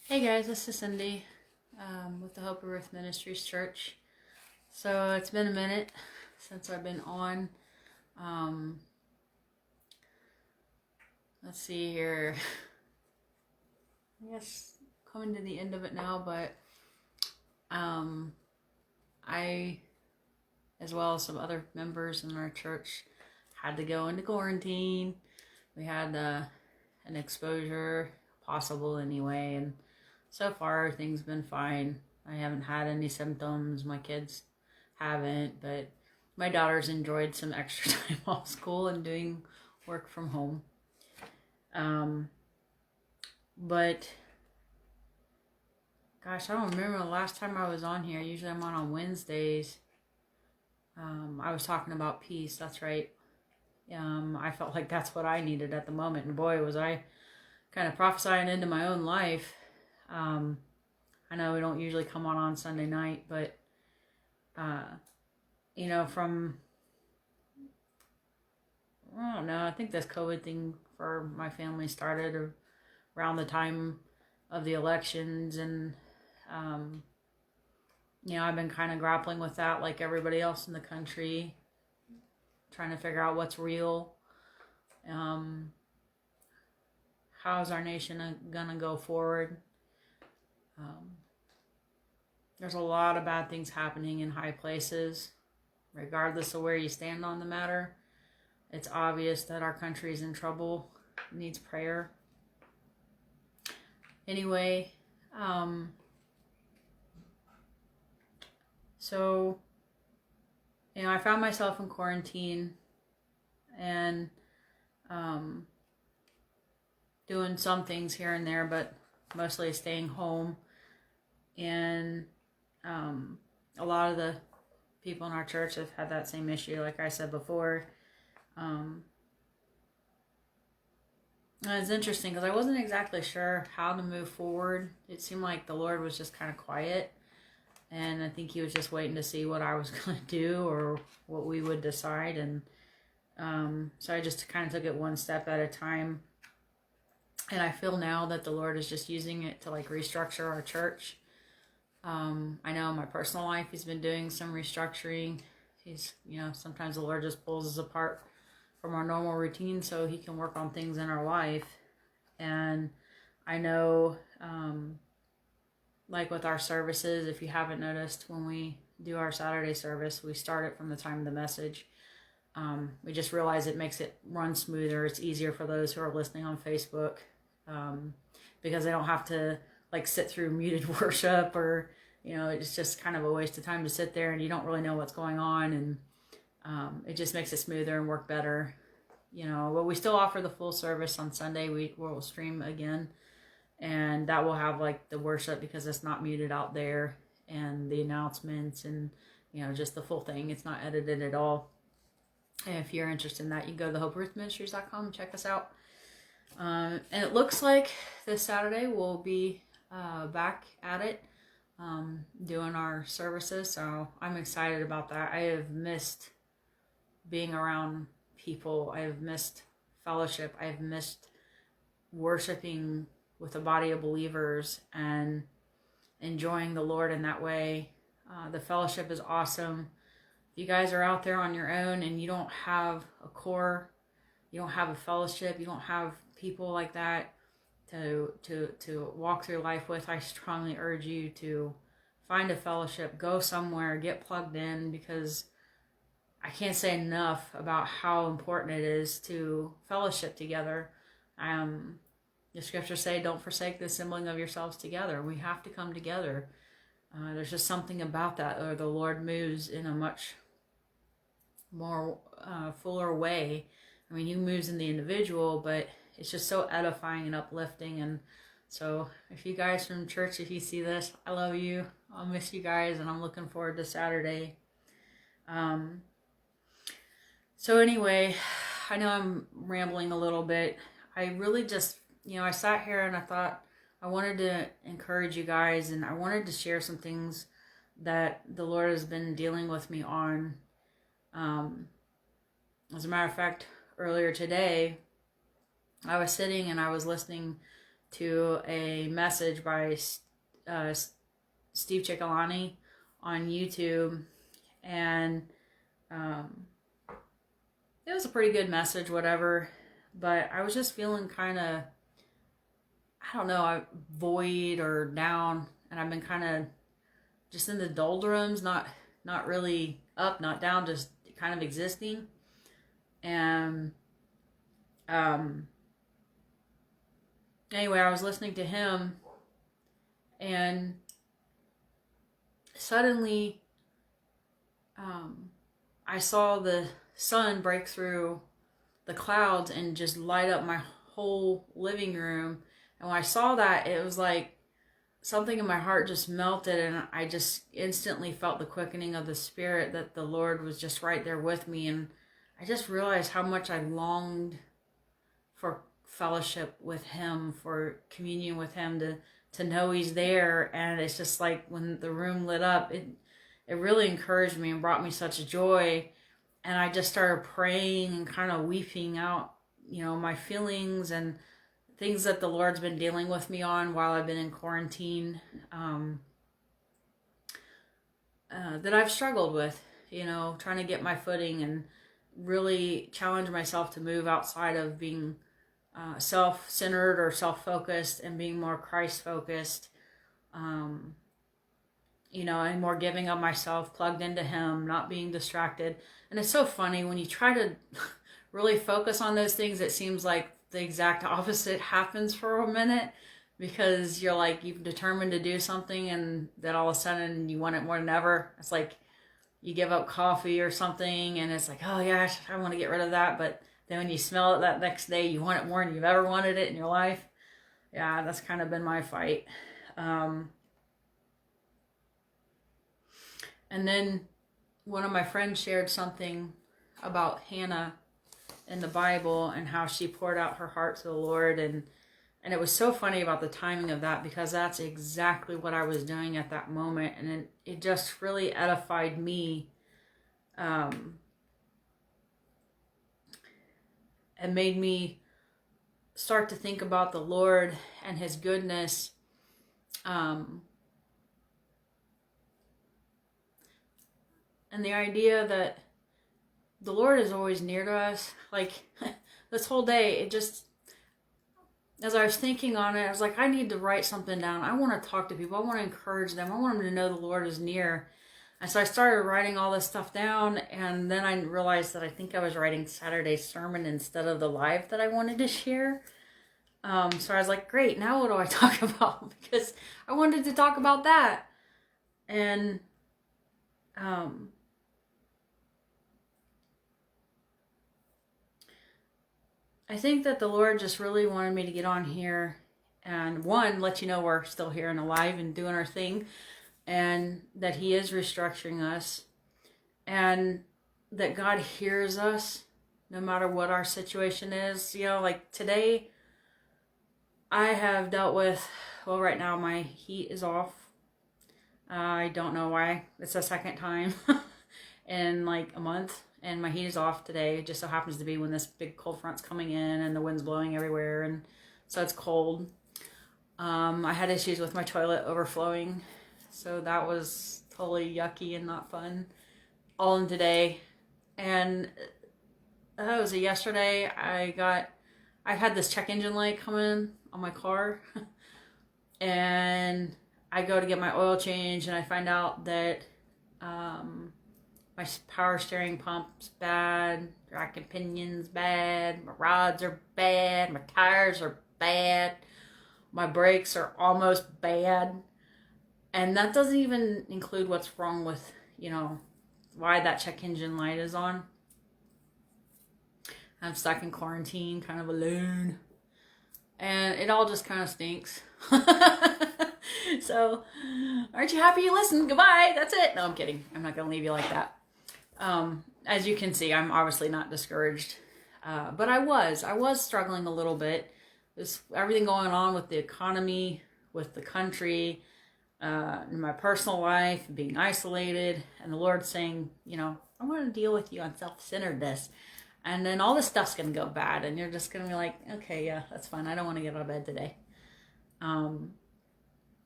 Hey guys, this is Cindy with the Hope of Ruth Ministries Church. So it's been a minute since I've been on. Um, let's see here. I guess coming to the end of it now, but I, as well as some other members in our church, had to go into quarantine. We had an exposure, possible anyway, and so far everything's been fine. I haven't had any symptoms. My kids haven't, but my daughter's enjoyed some extra time off school and doing work from home. But gosh, I don't remember the last time I was on here. Usually I'm on Wednesdays. I was talking about peace. That's right. I felt like that's what I needed at the moment. And boy, was I kind of prophesying into my own life. I know we don't usually come on Sunday night, but, from, I don't know, I think this COVID thing for my family started around the time of the elections. And, I've been kind of grappling with that like everybody else in the country, trying to figure out what's real. How's our nation gonna go forward? There's a lot of bad things happening in high places, regardless of where you stand on the matter. It's obvious that our country is in trouble, needs prayer. Anyway, so, I found myself in quarantine and doing some things here and there, but mostly staying home. And a lot of the people in our church have had that same issue, like I said before. And it's interesting because I wasn't exactly sure how to move forward. It seemed like the Lord was just kind of quiet, and I think he was just waiting to see what I was going to do or what we would decide. And so I just kind of took it one step at a time. And I feel now that the Lord is just using it to like restructure our church. I know in my personal life, he's been doing some restructuring. He's, sometimes the Lord just pulls us apart from our normal routine so he can work on things in our life. And I know, like with our services, if you haven't noticed, when we do our Saturday service, we start it from the time of the message. We just realize it makes it run smoother. It's easier for those who are listening on Facebook, because they don't have to like sit through muted worship, or it's just kind of a waste of time to sit there and you don't really know what's going on. And it just makes it smoother and work better. But we still offer the full service on Sunday. We'll stream again, and that will have like the worship because it's not muted out there, and the announcements, and just the full thing. It's not edited at all. And if you're interested in that, you can go to thehopeofruthministries.com and check us out. And it looks like this Saturday we'll be back at it, doing our services. So I'm excited about that. I have missed being around people. I have missed fellowship. I have missed worshiping with a body of believers and enjoying the Lord in that way. The fellowship is awesome. If you guys are out there on your own and you don't have a core, you don't have a fellowship, you don't have people like that to walk through life with, I strongly urge you to find a fellowship, go somewhere, get plugged in, because I can't say enough about how important it is to fellowship together. The scriptures say, don't forsake the assembling of yourselves together. We have to come together. There's just something about that, or the Lord moves in a much more fuller way. I mean, he moves in the individual, but it's just so edifying and uplifting. And so if you guys from church, if you see this, I love you. I'll miss you guys, and I'm looking forward to Saturday. So anyway, I know I'm rambling a little bit. I really just, I sat here and I thought I wanted to encourage you guys, and I wanted to share some things that the Lord has been dealing with me on. As a matter of fact, earlier today, I was sitting and I was listening to a message by Steve Ciccolani on YouTube, and it was a pretty good message, whatever, but I was just feeling kind of, I don't know, void or down, and I've been kind of just in the doldrums, not really up, not down, just kind of existing. And anyway, I was listening to him, and suddenly I saw the sun break through the clouds and just light up my whole living room. And when I saw that, it was like something in my heart just melted, and I just instantly felt the quickening of the Spirit, that the Lord was just right there with me. And I just realized how much I longed for fellowship with Him, for communion with Him, to know He's there. And it's just like when the room lit up, it really encouraged me and brought me such joy. And I just started praying and kind of weeping out, my feelings and things that the Lord's been dealing with me on while I've been in quarantine, that I've struggled with, trying to get my footing and really challenge myself to move outside of being self-centered or self-focused and being more Christ-focused, and more giving of myself, plugged into Him, not being distracted. And it's so funny when you try to really focus on those things, it seems like the exact opposite happens for a minute, because you're like, you've determined to do something, and then all of a sudden you want it more than ever. It's like you give up coffee or something, and it's like, oh yeah, I want to get rid of that. But then when you smell it that next day, you want it more than you've ever wanted it in your life. Yeah, that's kind of been my fight. And then one of my friends shared something about Hannah in the Bible and how she poured out her heart to the Lord. And it was so funny about the timing of that, because that's exactly what I was doing at that moment. And it just really edified me, and made me start to think about the Lord and His goodness. And the idea that the Lord is always near to us. Like this whole day, it just, as I was thinking on it, I was like, I need to write something down. I want to talk to people. I want to encourage them. I want them to know the Lord is near. And so I started writing all this stuff down, and then I realized that I think I was writing Saturday's sermon instead of the live that I wanted to share. So I was like, great, now what do I talk about? Because I wanted to talk about that. And I think that the Lord just really wanted me to get on here and, one, let you know we're still here and alive and doing our thing, and that He is restructuring us, and that God hears us no matter what our situation is. Like today, I have dealt with, well, right now my heat is off. I don't know why. It's the second time in like a month. And my heat is off today. It just so happens to be when this big cold front's coming in and the wind's blowing everywhere, and so it's cold. I had issues with my toilet overflowing, so that was totally yucky and not fun. All in today. And that was yesterday. I've had this check engine light come in on my car, and I go to get my oil change, and I find out that my power steering pump's bad, rack and pinion's bad, my rods are bad, my tires are bad, my brakes are almost bad. And that doesn't even include what's wrong with, why that check engine light is on. I'm stuck in quarantine, kind of alone. And it all just kind of stinks. So, aren't you happy you listened? Goodbye. That's it. No, I'm kidding. I'm not going to leave you like that. As you can see, I'm obviously not discouraged. But I was struggling a little bit. There's everything going on with the economy, with the country, in my personal life, being isolated, and the Lord saying, I want to deal with you on self-centeredness. And then all this stuff's going to go bad, and you're just going to be like, okay, yeah, that's fine. I don't want to get out of bed today.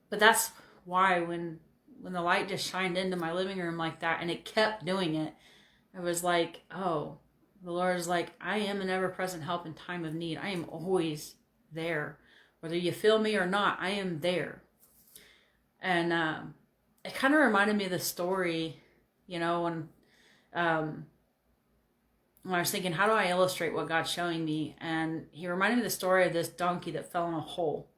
But that's why when the light just shined into my living room like that, and it kept doing it, I was like, oh, the Lord is like, I am an ever-present help in time of need. I am always there. Whether you feel me or not, I am there. And it kind of reminded me of the story, you know, when I was thinking, how do I illustrate what God's showing me? And he reminded me of the story of this donkey that fell in a hole.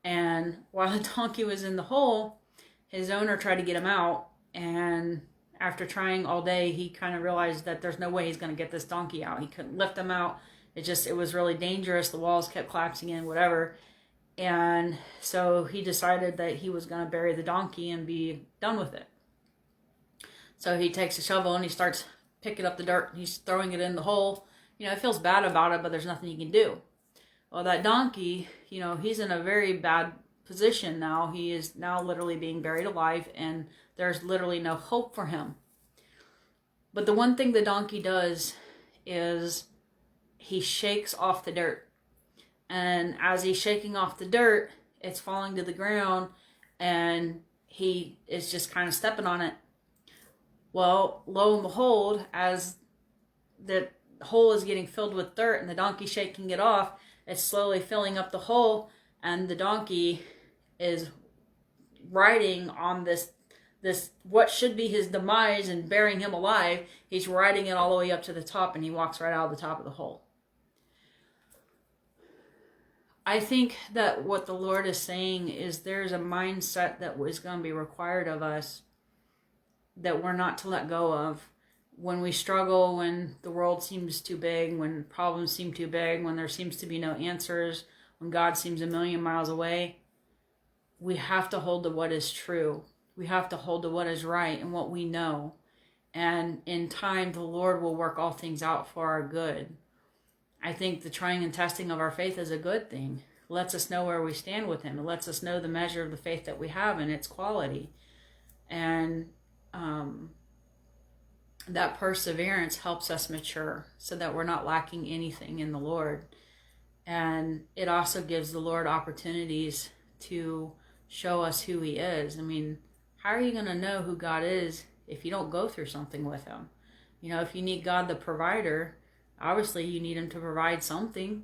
And while the donkey was in the hole, his owner tried to get him out. And after trying all day, he kind of realized that there's no way he's going to get this donkey out. He couldn't lift him out. It was really dangerous. The walls kept collapsing in, whatever. And so he decided that he was going to bury the donkey and be done with it. So he takes a shovel and he starts picking up the dirt. He's throwing it in the hole. You know, he feels bad about it, but there's nothing he can do. Well, that donkey, you know, he's in a very bad position now. He is now literally being buried alive, and there's literally no hope for him. But the one thing the donkey does is he shakes off the dirt. And as he's shaking off the dirt, it's falling to the ground, and he is just kind of stepping on it. Well, lo and behold, as the hole is getting filled with dirt and the donkey shaking it off, it's slowly filling up the hole, and the donkey is riding on this what should be his demise and burying him alive. He's riding it all the way up to the top, and he walks right out of the top of the hole. I think that what the Lord is saying is there's a mindset that is going to be required of us that we're not to let go of. When we struggle, when the world seems too big, when problems seem too big, when there seems to be no answers, when God seems a million miles away, we have to hold to what is true. We have to hold to what is right and what we know. And in time, the Lord will work all things out for our good. I think the trying and testing of our faith is a good thing. It lets us know where we stand with Him. It lets us know the measure of the faith that we have and its quality. And that perseverance helps us mature so that we're not lacking anything in the Lord. And it also gives the Lord opportunities to show us who He is. I mean, how are you going to know who God is if you don't go through something with Him? You know, if you need God the provider, obviously you need Him to provide something.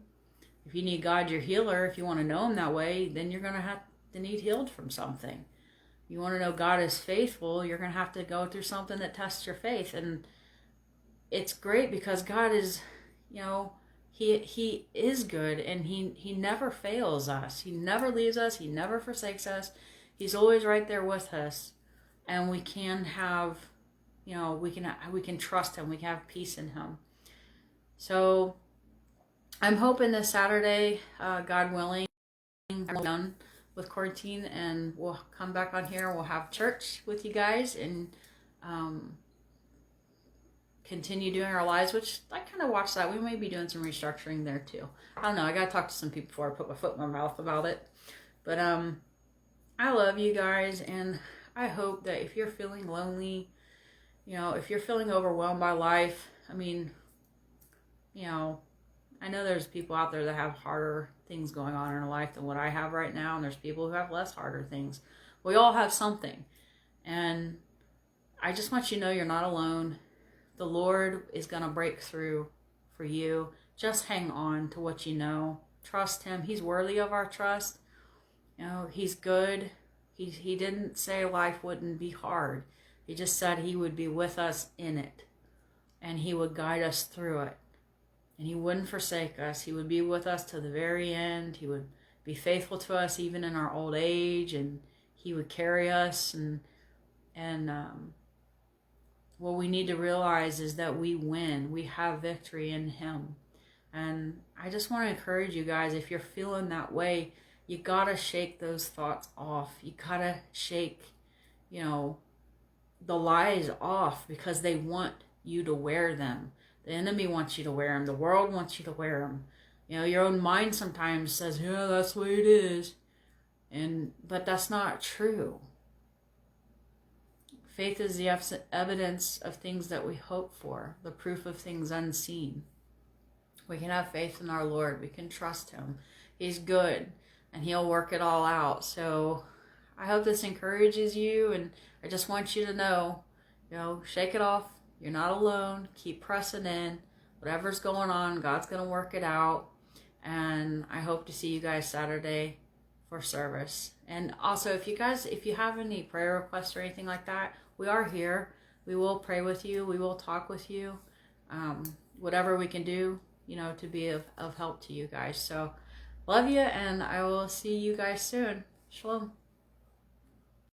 If you need God your healer, if you want to know Him that way, then you're going to have to need healed from something. You want to know God is faithful, you're going to have to go through something that tests your faith. And it's great because God is, you know, He is good, and He never fails us. He never leaves us. He never forsakes us. He's always right there with us. And we can have, you know, we can trust Him. We can have peace in Him. So I'm hoping this Saturday, God willing, I'm done with quarantine, and we'll come back on here. We'll have church with you guys and continue doing our lives, which I kind of watched that. We may be doing some restructuring there too. I don't know. I got to talk to some people before I put my foot in my mouth about it. But I love you guys, and I hope that if you're feeling lonely, you know, if you're feeling overwhelmed by life, I mean, you know, I know there's people out there that have harder things going on in their life than what I have right now, and there's people who have less harder things. We all have something, and I just want you to know you're not alone. The Lord is going to break through for you. Just hang on to what you know. Trust Him. He's worthy of our trust. You know, He's good. He didn't say life wouldn't be hard. He just said He would be with us in it, and He would guide us through it. And He wouldn't forsake us. He would be with us to the very end. He would be faithful to us even in our old age, and He would carry us. And what we need to realize is that we win. We have victory in Him. And I just want to encourage you guys, if you're feeling that way, you gotta shake those thoughts off. You gotta shake, you know, the lies off, because they want you to wear them. The enemy wants you to wear them. The world wants you to wear them. You know, your own mind sometimes says, yeah, that's the way it is. But that's not true. Faith is the evidence of things that we hope for, the proof of things unseen. We can have faith in our Lord. We can trust Him. He's good. and He'll work it all out. So I hope this encourages you, and I just want you to know, shake it off. You're not alone. Keep pressing in. Whatever's going on, God's going to work it out. And I hope to see you guys Saturday for service. And also, if you have any prayer requests or anything like that, we are here. We will pray with you. We will talk with you. Whatever we can do, to be of help to you guys. So love you, and I will see you guys soon. Shalom.